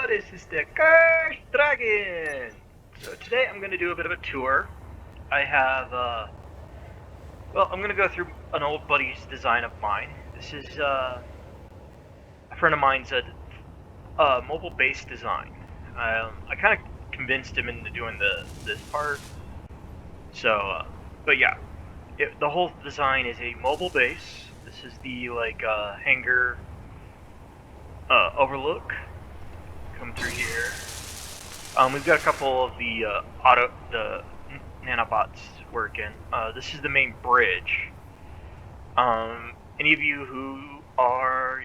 this is the Cursed Dragon! So today I'm going to do a bit of a tour. I have, well, I'm going to go through an old buddy's design of mine. This is, a friend of mine's mobile-based design. I kind of convinced him into doing this part. So, but yeah, the whole design is a mobile base. This is the, hangar, overlook. Come through here. We've got a couple of the nanobots working. This is the main bridge. Any of you who are,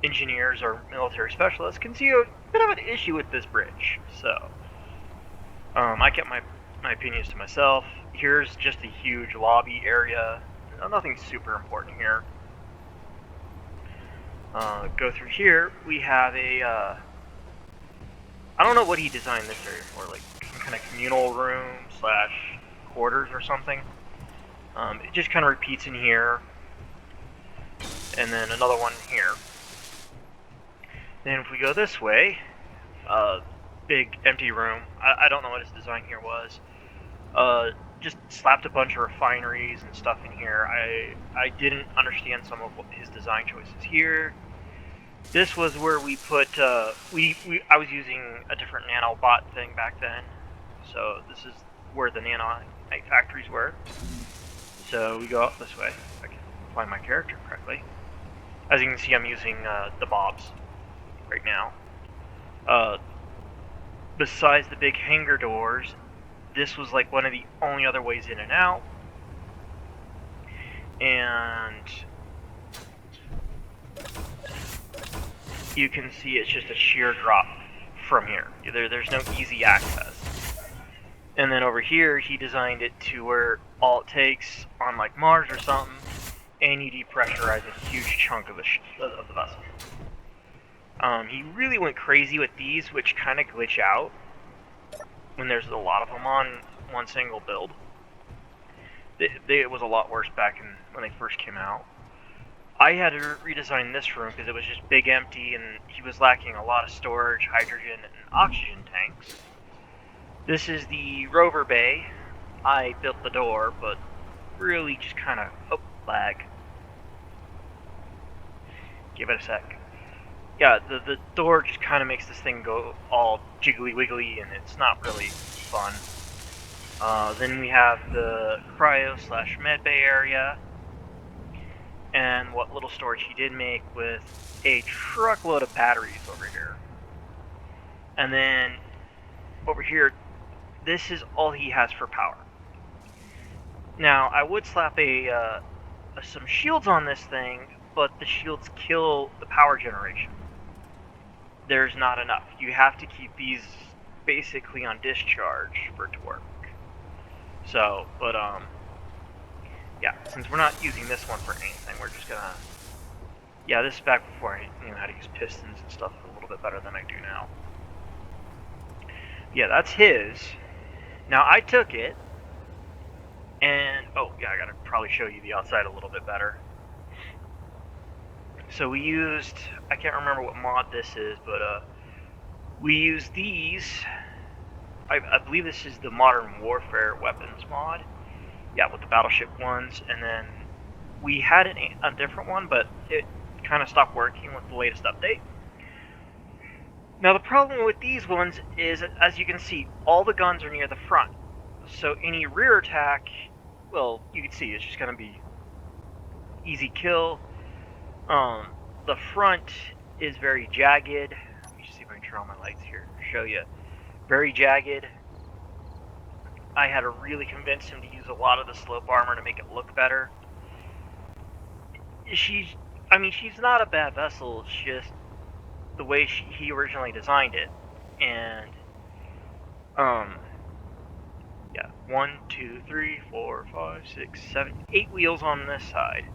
engineers or military specialists can see a bit of an issue with this bridge. So, I kept my opinions to myself. Here's just a huge lobby area. Nothing super important here. Go through here. We have a, I don't know what he designed this area for, like some kind of communal room slash quarters or something. It just kind of repeats in here, and then another one here. Then if we go this way, big empty room. I don't know what his design here was. Just slapped a bunch of refineries and stuff in here. I didn't understand some of his design choices here. This was where we put, I was using a different nanobot thing back then, so this is where the nanite factories were. So we go up this way, if I can find my character correctly. As you can see, I'm using the bobs right now. Besides the big hangar doors, this was like one of the only other ways in and out. And you can see it's just a sheer drop from here. There's no easy access. And then over here, he designed it to where all it takes on like Mars or something, and you depressurize a huge chunk of the vessel. He really went crazy with these, which kind of glitch out when there's a lot of them on one single build. It was a lot worse back when they first came out. I had to redesign this room because it was just big empty and he was lacking a lot of storage, hydrogen, and oxygen tanks. This is the rover bay. I built the door, but really just kind of, lag. Give it a sec. Yeah, the door just kind of makes this thing go all jiggly wiggly and it's not really fun. Then we have the cryo / med bay area. And what little storage he did make with a truckload of batteries over here. And then over here, this is all he has for power. Now, I would slap some shields on this thing, but the shields kill the power generation. There's not enough. You have to keep these basically on discharge for it to work. So, but yeah, since we're not using this one for anything, we're just gonna... Yeah, this is back before I knew how to use pistons and stuff a little bit better than I do now. Yeah, that's his. Now, I took it, and... Oh, yeah, I gotta probably show you the outside a little bit better. So we used... I can't remember what mod this is, but, we used these... I believe this is the Modern Warfare Weapons mod. Yeah, with the battleship ones, and then we had a different one, but it kind of stopped working with the latest update. Now the problem with these ones is, as you can see, all the guns are near the front. So any rear attack, well, you can see it's just going to be easy kill. The front is very jagged. Let me see if I can turn on my lights here to show you. Very jagged. I had to really convince him to use a lot of the slope armor to make it look better. She's not a bad vessel, it's just the way he originally designed it. And, yeah, 1, 2, 3, 4, 5, 6, 7, 8 wheels on this side.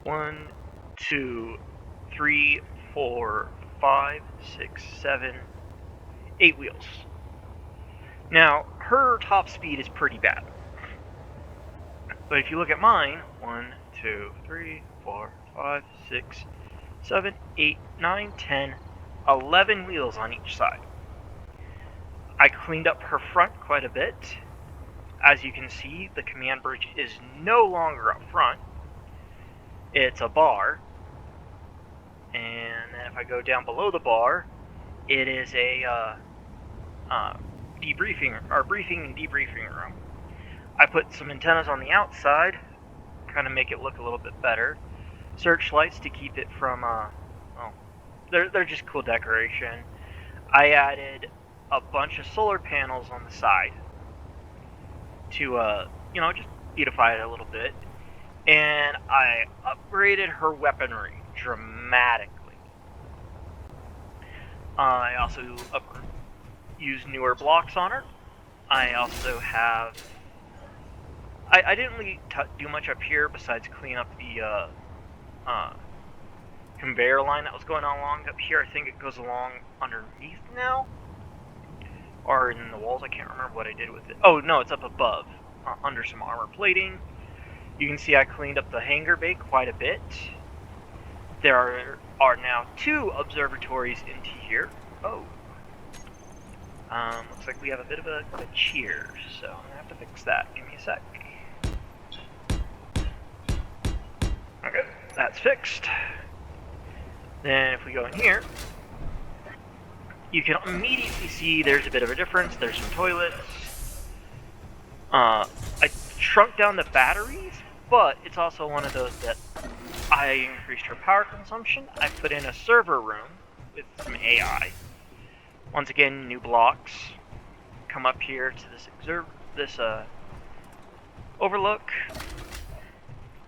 1, 2, 3, 4, 5, 6, 7, 8 wheels. Now, her top speed is pretty bad. But if you look at mine, 1, 2, 3, 4, 5, 6, 7, 8, 9, 10, 11 wheels on each side. I cleaned up her front quite a bit. As you can see, the command bridge is no longer up front. It's a bar. And then if I go down below the bar, it is a briefing and debriefing room. I put some antennas on the outside, kind of make it look a little bit better. Searchlights to keep it from, they're just cool decoration. I added a bunch of solar panels on the side to, just beautify it a little bit. And I upgraded her weaponry dramatically. I also used newer blocks on her. I also have... I didn't really do much up here besides clean up the conveyor line that was going on along up here. I think it goes along underneath now, or in the walls. I can't remember what I did with it. Oh no, it's up above, under some armor plating. You can see I cleaned up the hangar bay quite a bit. There are now 2 observatories into here. Oh. Looks like we have a bit of a cheer, so I'm gonna have to fix that. Give me a sec. Okay, that's fixed. Then if we go in here, you can immediately see there's a bit of a difference. There's some toilets. I shrunk down the batteries, but it's also one of those that I increased her power consumption. I put in a server room with some AI. Once again, new blocks. Come up here to this overlook.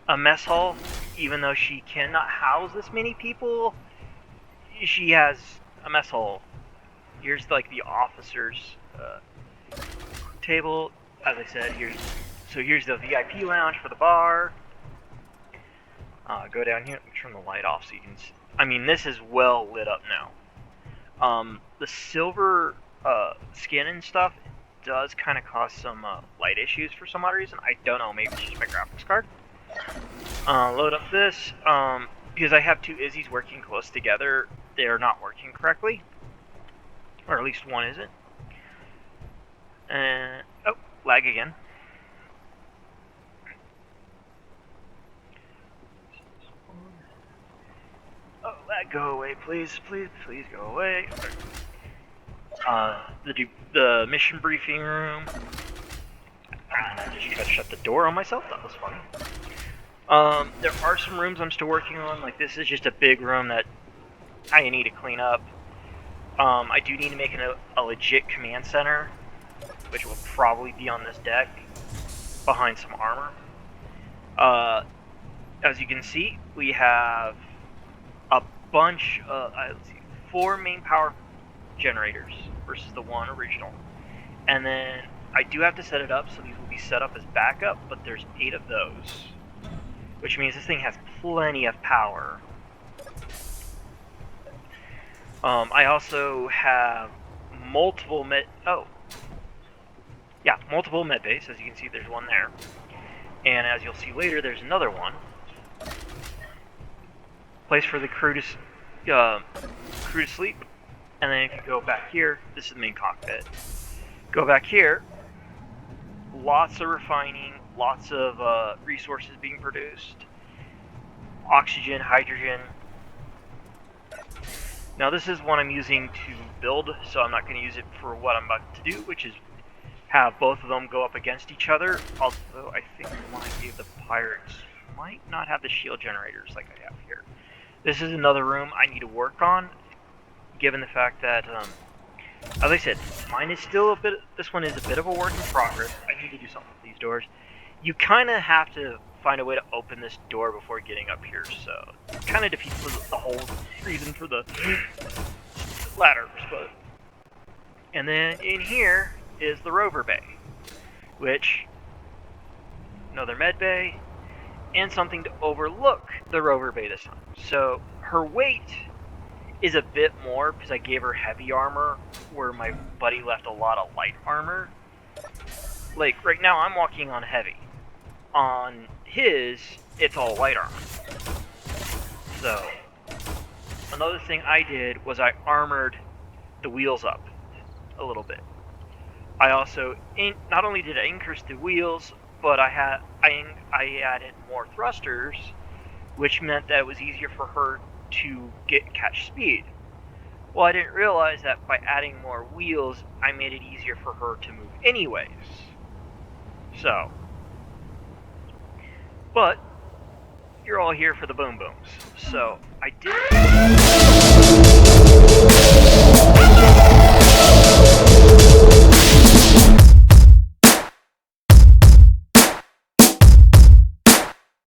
A mess hall. Even though she cannot house this many people, she has a mess hall. Here's like the officers' table. As I said, here's the VIP lounge for the bar. Go down here. Let me turn the light off so you can see. I mean, this is well lit up now. The silver skin and stuff does kind of cause some light issues for some odd reason. I don't know. Maybe it's just my graphics card. Load up this. Because I have 2 Izzies working close together, they are not working correctly. Or at least one isn't. Oh, lag again. Oh, lag, go away, please, please, please go away. The mission briefing room. I just tried to shut the door on myself. That was funny. There are some rooms I'm still working on. Like, this is just a big room that I need to clean up. I do need to make a legit command center, which will probably be on this deck, behind some armor. As you can see, we have a bunch of, 4 main power generators versus the 1 original. And then I do have to set it up, so these will be set up as backup, but there's 8 of those. Which means this thing has plenty of power. I also have multiple multiple med bays. As you can see, there's one there. And as you'll see later, there's another one. Place for the crew to sleep. And then if you go back here, this is the main cockpit. Go back here, lots of refining, lots of resources being produced. Oxygen, hydrogen. Now this is one I'm using to build, so I'm not going to use it for what I'm about to do, which is have both of them go up against each other. Although I think the one I gave the pirates might not have the shield generators like I have here. This is another room I need to work on, given the fact that, as I said, mine is still this one is a bit of a work in progress. I need to do something with these doors. You kind of have to find a way to open this door before getting up here, so it kind of defeats the whole reason for the ladders. But and then in here is the rover bay, which another med bay and something to overlook the rover bay this time. So her weight is a bit more because I gave her heavy armor where my buddy left a lot of light armor. Like right now I'm walking on heavy. On his, it's all light armor. So another thing I did was I armored the wheels up a little bit. I also not only did I increase the wheels, but I added more thrusters, which meant that it was easier for her to catch speed. Well, I didn't realize that by adding more wheels, I made it easier for her to move anyways. So, but you're all here for the boom booms. So, I did